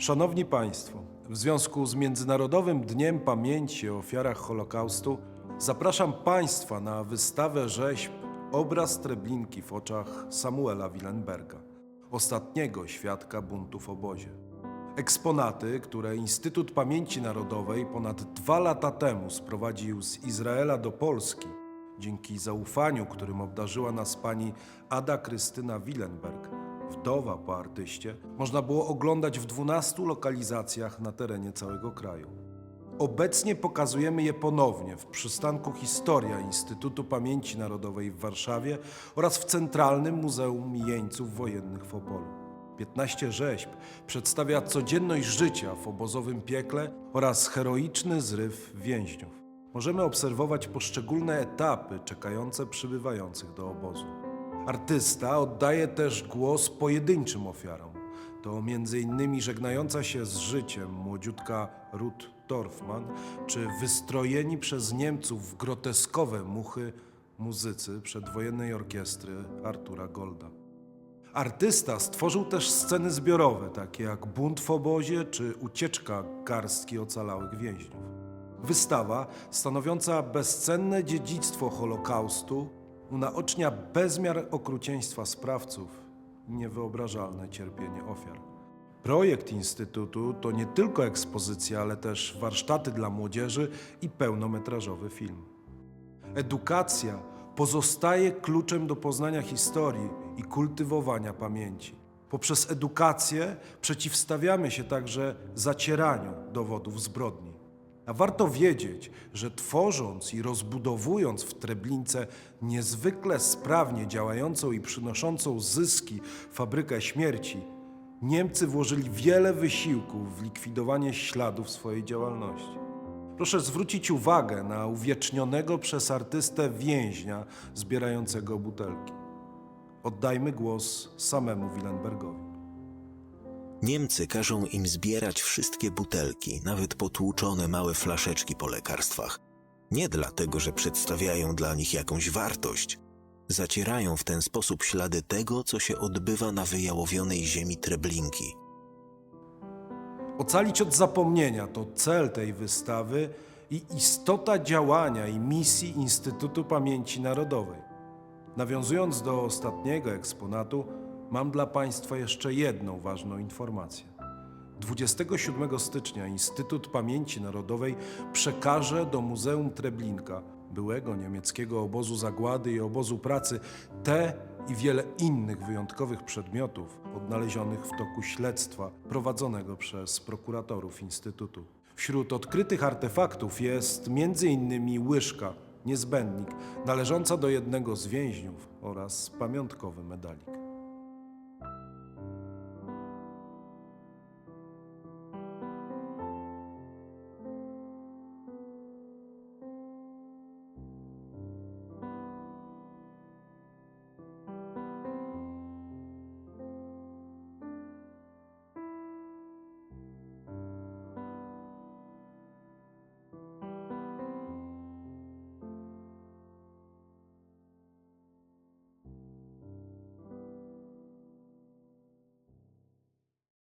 Szanowni Państwo, w związku z Międzynarodowym Dniem Pamięci o Ofiarach Holokaustu zapraszam Państwa na wystawę rzeźb Obraz Treblinki w oczach Samuela Willenberga, ostatniego świadka buntu w obozie. Eksponaty, które Instytut Pamięci Narodowej ponad 2 lata temu sprowadził z Izraela do Polski, dzięki zaufaniu, którym obdarzyła nas pani Ada Krystyna Willenberg, wdowa po artyście, można było oglądać w 12 lokalizacjach na terenie całego kraju. Obecnie pokazujemy je ponownie w przystanku Historia Instytutu Pamięci Narodowej w Warszawie oraz w Centralnym Muzeum Jeńców Wojennych w Opolu. 15 rzeźb przedstawia codzienność życia w obozowym piekle oraz heroiczny zryw więźniów. Możemy obserwować poszczególne etapy czekające przybywających do obozu. Artysta oddaje też głos pojedynczym ofiarom. To m.in. żegnająca się z życiem młodziutka Ruth Dorfman, czy wystrojeni przez Niemców w groteskowe muchy muzycy przedwojennej orkiestry Artura Golda. Artysta stworzył też sceny zbiorowe, takie jak bunt w obozie czy ucieczka garstki ocalałych więźniów. Wystawa, stanowiąca bezcenne dziedzictwo Holokaustu, unaocznia bezmiar okrucieństwa sprawców i niewyobrażalne cierpienie ofiar. Projekt Instytutu to nie tylko ekspozycja, ale też warsztaty dla młodzieży i pełnometrażowy film. Edukacja pozostaje kluczem do poznania historii i kultywowania pamięci. Poprzez edukację przeciwstawiamy się także zacieraniu dowodów zbrodni. A warto wiedzieć, że tworząc i rozbudowując w Treblince niezwykle sprawnie działającą i przynoszącą zyski fabrykę śmierci, Niemcy włożyli wiele wysiłków w likwidowanie śladów swojej działalności. Proszę zwrócić uwagę na uwiecznionego przez artystę więźnia zbierającego butelki. Oddajmy głos samemu Willenbergowi. Niemcy każą im zbierać wszystkie butelki, nawet potłuczone małe flaszeczki po lekarstwach. Nie dlatego, że przedstawiają dla nich jakąś wartość. Zacierają w ten sposób ślady tego, co się odbywa na wyjałowionej ziemi Treblinki. Ocalić od zapomnienia to cel tej wystawy i istota działania i misji Instytutu Pamięci Narodowej. Nawiązując do ostatniego eksponatu, mam dla Państwa jeszcze jedną ważną informację. 27 stycznia Instytut Pamięci Narodowej przekaże do Muzeum Treblinka, byłego niemieckiego obozu zagłady i obozu pracy, te i wiele innych wyjątkowych przedmiotów odnalezionych w toku śledztwa prowadzonego przez prokuratorów Instytutu. Wśród odkrytych artefaktów jest m.in. łyżka, niezbędnik, należąca do jednego z więźniów oraz pamiątkowy medalik.